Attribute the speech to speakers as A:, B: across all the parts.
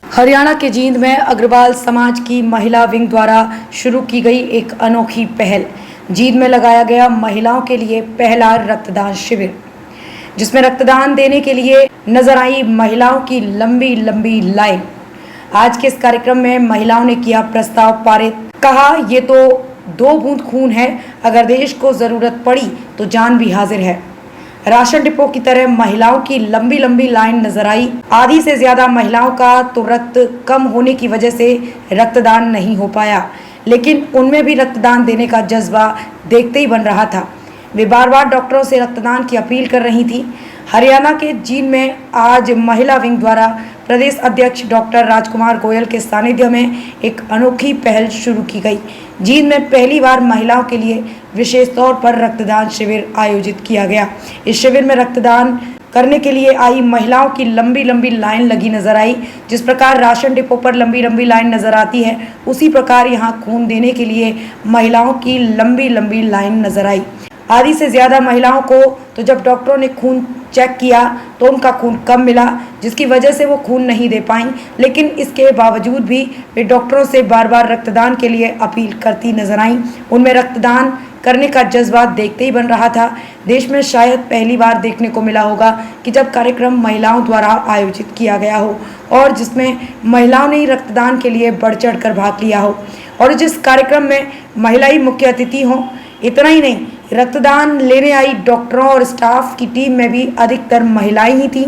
A: हरियाणा के जींद में अग्रवाल समाज की महिला विंग द्वारा शुरू की गई एक अनोखी पहल। जींद में लगाया गया महिलाओं के लिए पहला रक्तदान शिविर, जिसमें रक्तदान देने के लिए नजर आई महिलाओं की लंबी लंबी लाइन। आज के इस कार्यक्रम में महिलाओं ने किया प्रस्ताव पारित। कहा, ये तो 2 बूंद खून है, अगर देश को जरूरत पड़ी तो जान भी हाजिर है। राशन डिपो की तरह महिलाओं की लंबी लंबी लाइन नजर आई। आधी से ज्यादा महिलाओं का तो रक्त कम होने की वजह से रक्तदान नहीं हो पाया, लेकिन उनमें भी रक्तदान देने का जज्बा देखते ही बन रहा था। वे बार बार डॉक्टरों से रक्तदान की अपील कर रही थी। हरियाणा के जींद में आज महिला विंग द्वारा प्रदेश अध्यक्ष डॉक्टर राजकुमार गोयल के सानिध्य में एक अनोखी पहल शुरू की गई। जींद में पहली बार महिलाओं के लिए विशेष तौर पर रक्तदान शिविर आयोजित किया गया। इस शिविर में रक्तदान करने के लिए आई महिलाओं की लंबी लंबी लाइन लगी नजर आई। जिस प्रकार राशन डिपो पर लंबी लंबी लाइन नजर आती है, उसी प्रकार यहाँ खून देने के लिए महिलाओं की लंबी लंबी लाइन नजर आई। आधी से ज़्यादा महिलाओं को तो जब डॉक्टरों ने खून चेक किया तो उनका खून कम मिला, जिसकी वजह से वो खून नहीं दे पाईं। लेकिन इसके बावजूद भी वे डॉक्टरों से बार बार रक्तदान के लिए अपील करती नजर आईं। उनमें रक्तदान करने का जज्बा देखते ही बन रहा था। देश में शायद पहली बार देखने को मिला होगा कि जब कार्यक्रम महिलाओं द्वारा आयोजित किया गया हो और जिसमें महिलाओं ने ही रक्तदान के लिए बढ़ चढ़ कर भाग लिया हो, और जिस कार्यक्रम में महिला ही मुख्य अतिथि हों। इतना ही नहीं, रक्तदान लेने आई डॉक्टरों और स्टाफ की टीम में भी अधिकतर महिलाएं ही थीं।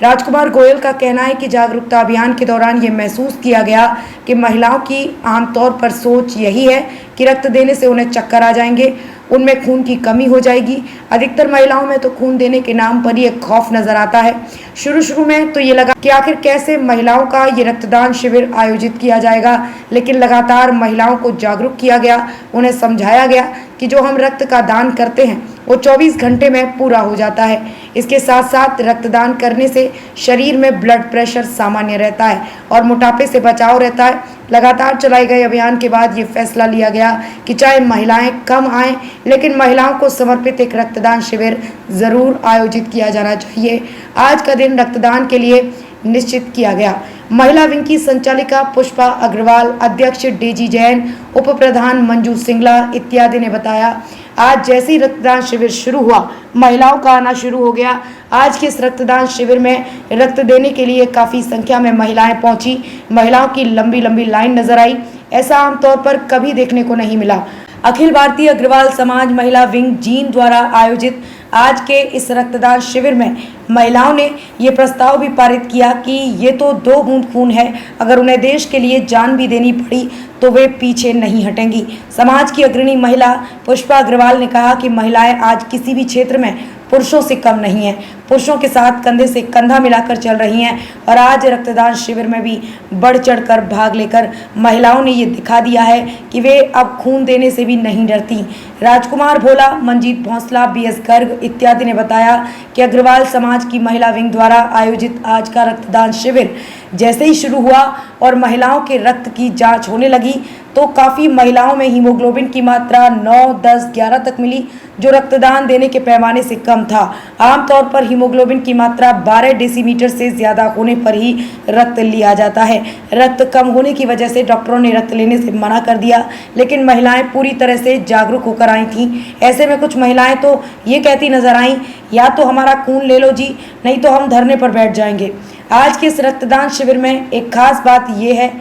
A: राजकुमार गोयल का कहना है कि जागरूकता अभियान के दौरान ये महसूस किया गया कि महिलाओं की आमतौर पर सोच यही है कि रक्त देने से उन्हें चक्कर आ जाएंगे, उनमें खून की कमी हो जाएगी। अधिकतर महिलाओं में तो खून देने के नाम पर ही एक खौफ नजर आता है। शुरू में तो ये लगा कि आखिर कैसे महिलाओं का ये रक्तदान शिविर आयोजित किया जाएगा, लेकिन लगातार महिलाओं को जागरूक किया गया। उन्हें समझाया गया कि जो हम रक्त का दान करते हैं वो 24 घंटे में पूरा हो जाता है। इसके साथ साथ रक्तदान करने से शरीर में ब्लड प्रेशर सामान्य रहता है और मोटापे से बचाव रहता है। लगातार चलाए गए अभियान के बाद ये फैसला लिया गया कि चाहे महिलाएं कम आएं, लेकिन महिलाओं को समर्पित एक रक्तदान शिविर जरूर आयोजित किया जाना चाहिए। आज का दिन रक्तदान के लिए निश्चित किया गया। महिला विंग की संचालिका पुष्पा अग्रवाल, अध्यक्ष डीजी जैन, उप प्रधान मंजू सिंगला इत्यादि ने बताया, आज जैसे ही रक्तदान शिविर शुरू हुआ, महिलाओं का आना शुरू हो गया। आज के इस रक्तदान शिविर में रक्त देने के लिए काफ़ी संख्या में महिलाएं पहुंची। महिलाओं की लंबी लंबी लाइन नजर आई। ऐसा आमतौर पर कभी देखने को नहीं मिला। अखिल भारतीय अग्रवाल समाज महिला विंग जींद द्वारा आयोजित आज के इस रक्तदान शिविर में महिलाओं ने ये प्रस्ताव भी पारित किया कि ये तो 2 बूंद खून है, अगर उन्हें देश के लिए जान भी देनी पड़ी तो वे पीछे नहीं हटेंगी। समाज की अग्रणी महिला पुष्पा अग्रवाल ने कहा कि महिलाएं आज किसी भी क्षेत्र में पुरुषों से कम नहीं है, पुरुषों के साथ कंधे से कंधा मिलाकर चल रही हैं और आज रक्तदान शिविर में भी बढ़ चढ़कर भाग लेकर महिलाओं ने ये दिखा दिया है कि वे अब खून देने से भी नहीं डरती। राजकुमार भोला, मंजीत भोंसला, बीएस गर्ग इत्यादि ने बताया कि अग्रवाल समाज की महिला विंग द्वारा आयोजित आज का रक्तदान शिविर जैसे ही शुरू हुआ और महिलाओं के रक्त की जांच होने लगी तो काफ़ी महिलाओं में हीमोग्लोबिन की मात्रा 9, 10, 11 तक मिली, जो रक्तदान देने के पैमाने से कम था। आमतौर पर हीमोग्लोबिन की मात्रा 12 डेसीमीटर से ज़्यादा होने पर ही रक्त लिया जाता है। रक्त कम होने की वजह से डॉक्टरों ने रक्त लेने से मना कर दिया, लेकिन महिलाएं पूरी तरह से जागरूक होकर आई थीं। ऐसे में कुछ महिलाएं तो ये कहती नजर आईं, या तो हमारा खून ले लो जी, नहीं तो हम धरने पर बैठ जाएंगे। आज के इस रक्तदान शिविर में एक खास बात यह है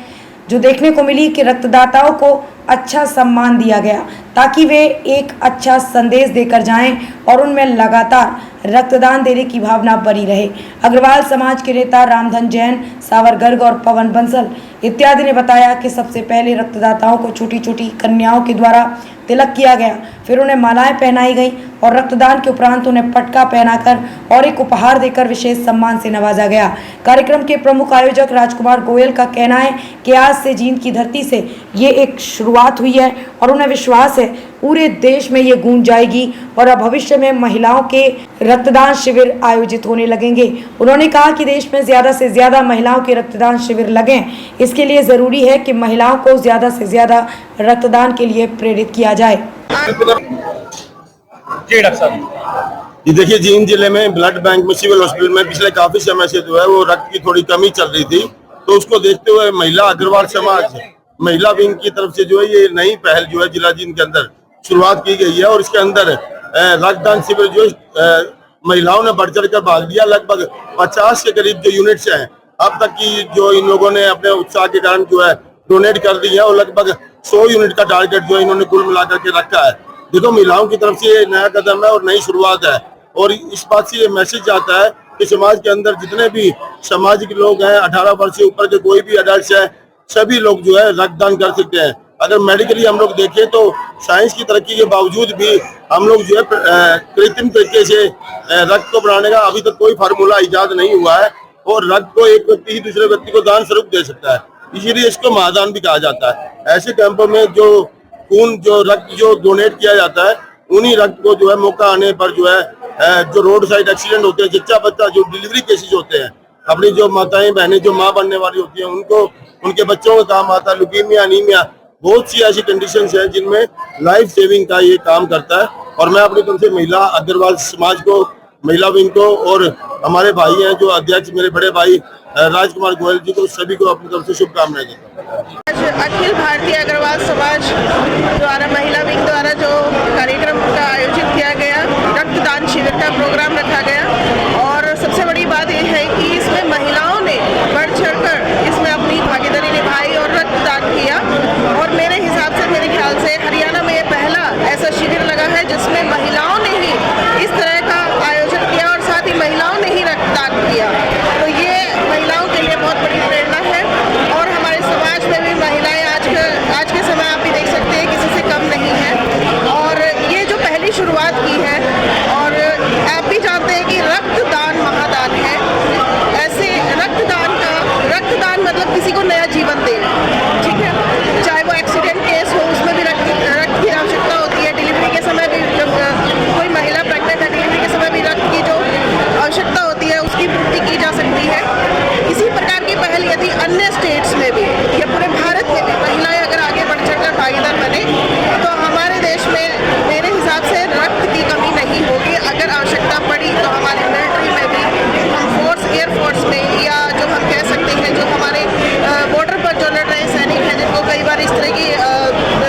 A: जो देखने को मिली कि रक्तदाताओं को अच्छा सम्मान दिया गया ताकि वे एक अच्छा संदेश देकर जाएं और उनमें लगातार रक्तदान देने की भावना बनी रहे। अग्रवाल समाज के नेता रामधन जैन, सावर गर्ग और पवन बंसल इत्यादि ने बताया कि सबसे पहले रक्तदाताओं को छोटी छोटी कन्याओं के द्वारा तिलक किया गया, फिर उन्हें मालाएं पहनाई गई और रक्तदान के उपरांत उन्हें पटका पहनाकर और एक उपहार देकर विशेष सम्मान से नवाजा गया। कार्यक्रम के प्रमुख आयोजक राजकुमार गोयल का कहना है कि आज से जींद की धरती से ये एक शुरुआत हुई है और उन्हें विश्वास है पूरे देश में ये गूंज जाएगी और अब भविष्य में महिलाओं के रक्तदान शिविर आयोजित होने लगेंगे। उन्होंने कहा कि देश में ज़्यादा से ज़्यादा महिलाओं के रक्तदान शिविर लगें। इसके लिए ज़रूरी है कि महिलाओं को ज़्यादा से ज़्यादा रक्तदान के लिए प्रेरित किया जाए।
B: जी डॉक्टर साहब,
C: ये देखिए, जींद जिले में ब्लड बैंक में सिविल हॉस्पिटल में पिछले काफी समय से जो है वो रक्त की थोड़ी कमी चल रही थी, तो उसको देखते हुए महिला अग्रवाल समाज महिला विंग की तरफ से जो है ये नई पहल जो है जिला जींद के अंदर शुरुआत की गई है। और इसके अंदर रक्तदान शिविर जो महिलाओं ने बढ़ चढ़ कर भाग लिया। लगभग 50 के करीब जो यूनिट्स हैं अब तक की जो इन लोगों ने अपने उत्साह के कारण जो है डोनेट कर दी है। और लगभग 100 यूनिट का टारगेट जो है इन्होंने कुल मिलाकर के रखा है। देखो, महिलाओं की तरफ से ये नया कदम है और नई शुरुआत है। और इस बात से ये मैसेज आता है कि समाज के अंदर जितने भी सामाजिक लोग हैं, 18 वर्ष से ऊपर के कोई भी अडल्ट है, सभी लोग जो है रक्तदान कर सकते हैं। अगर मेडिकली हम लोग देखें तो साइंस की तरक्की के बावजूद भी हम लोग जो है कृत्रिम तरीके से रक्त को बनाने का अभी तक कोई फार्मूला इजाद नहीं हुआ है। और रक्त को एक व्यक्ति ही दूसरे व्यक्ति को दान स्वरूप दे सकता है, इसीलिए इसको महादान भी कहा जाता है। ऐसे कैंपों में जो खून जो रक्त जो डोनेट किया जाता है, उन्हीं रक्त को जो है मौका आने पर जो है जो रोड साइड एक्सीडेंट होते हैं, जच्चा बच्चा जो डिलीवरी केसेस होते हैं, अपनी जो माताएं बहनें जो माँ बनने वाली होती हैं उनको उनके बच्चों का काम आता है। लुकीमिया, अनीमिया, बहुत सी ऐसी कंडीशंस हैं जिनमें लाइफ सेविंग का ये काम करता है। और मैं अपनी तरफ से महिला अग्रवाल समाज को, महिला विंग को और हमारे भाई हैं जो अध्यक्ष मेरे बड़े भाई राजकुमार गोयल जी को, सभी को अपनी तरफ से शुभकामनाएं देता हूँ।
D: आज अखिल भारतीय अग्रवाल समाज द्वारा महिला विंग द्वारा जो कार्यक्रम का आयोजित किया गया, रक्तदान शिविर का प्रोग्राम रखा गया। और सबसे बड़ी बात यह है कि इसमें महिलाओं ने बढ़ चढ़कर इसमें अपनी भागीदारी निभाई और रक्तदान किया। और मेरे हिसाब से, मेरे ख्याल से हरियाणा में ये पहला ऐसा शिविर लगा है जिसमें महिलाओं ने ही इस तरह का आयोजन किया और साथ ही महिलाओं ने ही रक्तदान किया। तो ये महिलाओं के लिए बहुत बड़ी प्रेरणा है। और हमारे समाज में भी महिलाएं आज के समय आप भी देख सकते हैं किसी से कम नहीं है। और ये जो पहली शुरुआत की है, और आप भी जानते हैं कि रक्तदान महादान है। ऐसे रक्तदान मतलब किसी को नया जीवन देना, ठीक है। चाहे वो एक्सीडेंट केस हो, उसमें भी रक्त की आवश्यकता होती है। डिलीवरी के समय भी जब कोई महिला प्रेग्नेंट है, डिलीवरी के समय भी रक्त की जो आवश्यकता होती है उसकी पूर्ति की जा सकती है। इसी प्रकार की पहल यदि अन्य स्टेट्स में भी या पूरे भारत में भी महिलाएं अगर आगे बढ़ चढ़कर भागीदार बने तो हमारे देश में मेरे हिसाब से रक्त की कमी नहीं होगी। अगर आवश्यकता पड़ी तो हमारे मिलिट्री में भी, हम फोर्स, एयरफोर्स में, या जो हम कह सकते हैं जो हमारे बॉर्डर पर जो लड़ रहे सैनिक हैं जिनको कई बार इस तरह की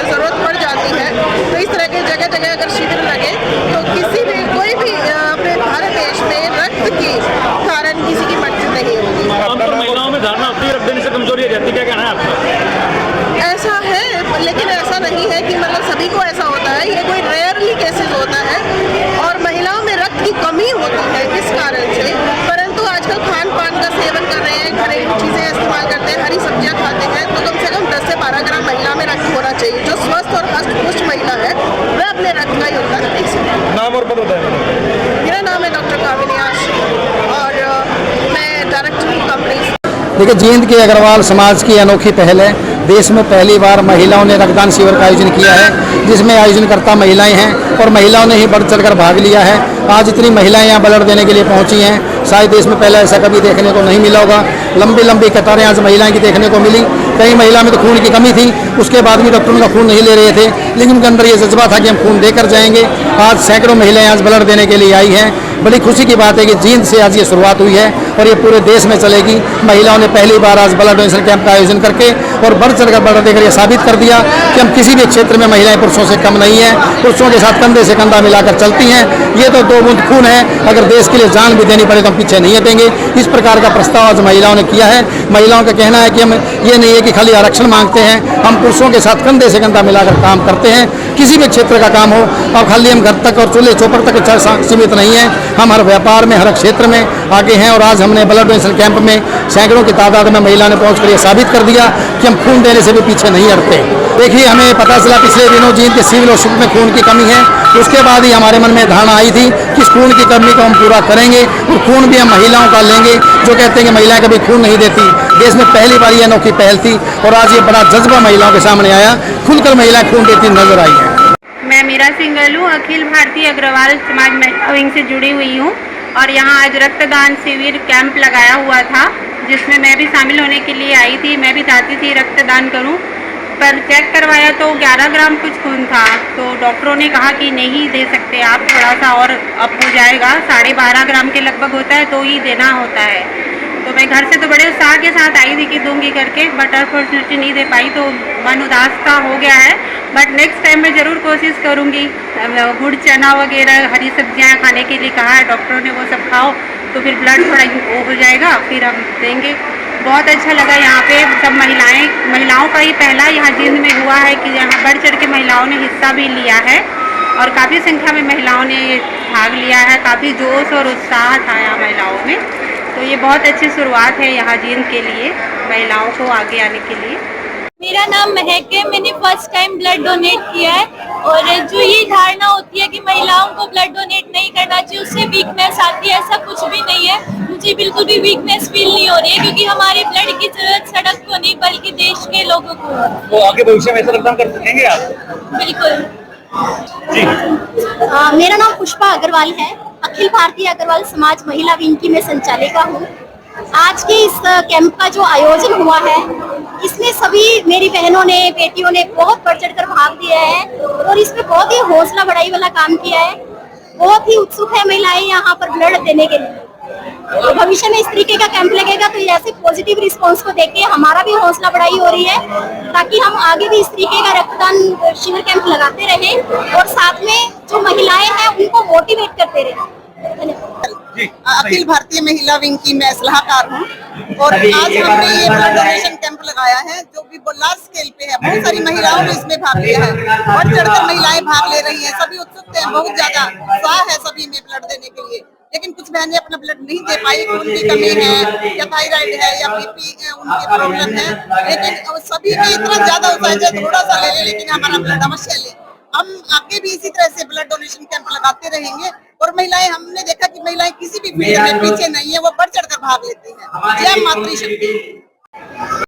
D: ज़रूरत पड़ जाती है, तो इस तरह के जगह जगह अगर शिविर लगे तो किसी भी कोई भी अपने भारत देश में रक्त के कारण किसी की मृत्यु नहीं होगी।
B: आमतौर महिलाओं में धारणा होती है रक्त देने से कमजोरी आ जाती है, क्या कहना है आपका?
D: ऐसा है, लेकिन ऐसा नहीं है कि मतलब सभी को ऐसा होता है। ये कोई रेयरली केसेस होता है। और महिलाओं में रक्त की कमी होती है किस कारण से, परंतु आजकल खान पान का सेवन कर रहे हैं, घरेलू चीज़ें इस्तेमाल करते हैं, हरी सब्जियां खाते हैं, तो कम से कम 10 से 12 ग्राम महिला में रक्त होना चाहिए। जो स्वस्थ और हष्ट पुष्ट महिला है वह अपने रक्त का योगदान दे सकती है।
B: नाम और पता बताएं।
D: मेरा नाम है डॉक्टर कामिनी आश और मैं डायरेक्टर हूँ कंपनी।
E: देखिए, जींद के अग्रवाल समाज की अनोखी पहल है। देश में पहली बार महिलाओं ने रक्तदान शिविर का आयोजन किया है, जिसमें आयोजनकर्ता महिलाएं हैं और महिलाओं ने ही बढ़ चढ़कर भाग लिया है। आज इतनी महिलाएं यहाँ ब्लड देने के लिए पहुंची हैं, शायद देश में पहले ऐसा कभी देखने को नहीं मिला होगा। लंबी लंबी कतारें आज महिलाएं की देखने को मिली। कई महिला में तो खून की कमी थी, उसके बाद भी डॉक्टर उनका खून नहीं ले रहे थे, लेकिन उनके अंदर ये जज्बा था कि हम खून देकर जाएंगे। आज सैकड़ों महिलाएं आज ब्लड देने के लिए आई हैं। बड़ी खुशी की बात है कि जींद से आज ये शुरुआत हुई है और ये पूरे देश में चलेगी। महिलाओं ने पहली बार आज ब्लड डोनेशन कैंप का आयोजन करके और बढ़ चढ़कर ब्लड देकर ये साबित कर दिया कि हम किसी भी क्षेत्र में महिलाएं पुरुषों से कम नहीं है, पुरुषों के साथ कंधे से कंधा मिलाकर चलती हैं। ये तो 2 बूंद खून है, अगर देश के लिए जान भी देनी पड़े तो हम पीछे नहीं हटेंगे। इस प्रकार का प्रस्ताव आज महिलाओं ने किया है। महिलाओं का कहना है कि हम ये नहीं है कि खाली आरक्षण मांगते हैं, हम पुरुषों के साथ कंधे से कंधा मिलाकर काम करते हैं। किसी भी क्षेत्र का काम हो, अब खाली हम घर तक और चूल्हे चौपर तक सीमित नहीं है, हम हर व्यापार में, हर क्षेत्र में आगे हैं। और आज हमने ब्लड डोनेशन कैंप में सैकड़ों की तादाद में महिला ने पहुंचकर ये साबित कर दिया कि हम खून देने से भी पीछे नहीं हटते। देखिए, हमें पता चला पिछले दिनों जींद के सिविल हॉस्पिटल में खून की कमी है, उसके बाद ही हमारे मन में धारणा आई थी कि इस खून की कमी को हम पूरा करेंगे और खून भी हम महिलाओं का लेंगे। जो कहते हैं कि महिलाएं कभी खून नहीं देती, देश में पहली बार ये अनोखी पहल थी और आज ये बड़ा जज्बा महिलाओं के सामने आया, खुलकर महिलाएं खून देती नजर आई है।
F: मैं मीरा सिंगलू अखिल भारतीय अग्रवाल समाज महिला विंग से जुड़ी हुई हूँ और यहाँ आज रक्तदान शिविर कैंप लगाया हुआ था, जिसमें मैं भी शामिल होने के लिए आई थी। मैं भी चाहती थी रक्तदान करूँ, पर चेक करवाया तो 11 ग्राम कुछ खून था, तो डॉक्टरों ने कहा कि नहीं दे सकते आप, थोड़ा सा और अप हो जाएगा, 12.5 ग्राम के लगभग होता है तो ही देना होता है। तो तो मैं घर से तो बड़े उत्साह के साथ आई थी कि दूंगी करके, बट अनफॉर्चुनेटली नहीं दे पाई, तो मन उदास सा हो गया है। बट नेक्स्ट टाइम मैं ज़रूर कोशिश करूँगी। गुड़ चना वगैरह हरी सब्जियाँ खाने के लिए कहा है डॉक्टरों ने, वो सब खाओ तो फिर ब्लड थोड़ा वो हो जाएगा, फिर हम देंगे। बहुत अच्छा लगा यहाँ पे सब महिलाओं का ही पहला यहाँ जींद में हुआ है कि यहाँ बढ़ चढ़ के महिलाओं ने हिस्सा भी लिया है और काफ़ी संख्या में महिलाओं ने भाग लिया है। काफ़ी जोश और उत्साह था यहाँ महिलाओं में, तो ये बहुत अच्छी शुरुआत है यहाँ जींद के लिए महिलाओं को आगे आने के लिए।
G: मेरा नाम महक है। मैंने फर्स्ट टाइम ब्लड डोनेट किया है और जो ये धारणा होती है कि महिलाओं को ब्लड डोनेट नहीं करना चाहिए, उससे वीकनेस आती है, ऐसा कुछ भी नहीं है। मुझे बिल्कुल भी वीकनेस फील नहीं हो रही है, क्योंकि हमारे ब्लड की जरूरत सड़क को नहीं बल्कि देश के लोगों को।
B: तो आगे भविष्य में ऐसा रक्तदान कर सकेंगे आप?
G: बिल्कुल
B: जी।
H: मेरा नाम पुष्पा अग्रवाल है। अखिल भारतीय अग्रवाल समाज महिला विंग की मैं संचालिका हूँ। आज के इस कैंप का जो आयोजन हुआ है, इसमें सभी मेरी बहनों ने, बेटियों ने बहुत बढ़ चढ़ कर भाग लिया है और इसमें बहुत ही हौसला बढ़ाई वाला काम किया है। बहुत ही उत्सुक है महिलाएं यहाँ पर ब्लड देने के लिए। तो भविष्य में इस तरीके का कैंप लगेगा तो ऐसे पॉजिटिव रिस्पांस को देख के हमारा भी हौसला बढ़ाई हो रही है, ताकि हम आगे भी इस तरीके का रक्तदान शिविर कैंप लगाते रहें और साथ में जो महिलाएं हैं उनको मोटिवेट करते रहें।
I: अखिल भारतीय महिला विंग की मैं सलाहकार हूँ और आज हमने ये ब्लड डोनेशन कैंप लगाया है जो भी लार्ज स्केल पे है। बहुत सारी महिलाओं ने इसमें भाग लिया है, बढ़ चढ़कर महिलाएं भाग ले रही हैं। सभी उत्सुक हैं, बहुत ज्यादा उत्साह है सभी में ब्लड देने के लिए। लेकिन कुछ बहनें अपना ब्लड नहीं दे पाई, खून की कमी है या थायराइड है या बीपी उनकी प्रॉब्लम है। लेकिन सभी में इतना ज्यादा उत्साह है, थोड़ा सा ले ले लेकिन हमारा ब्लड अवश्य ले। हम आगे भी इसी तरह से ब्लड डोनेशन कैंप लगाते रहेंगे और महिलाएं, हमने देखा कि महिलाएं किसी भी फील्ड में पीछे नहीं है, वो बढ़ चढ़कर भाग लेती हैं। जय मातृ शक्ति।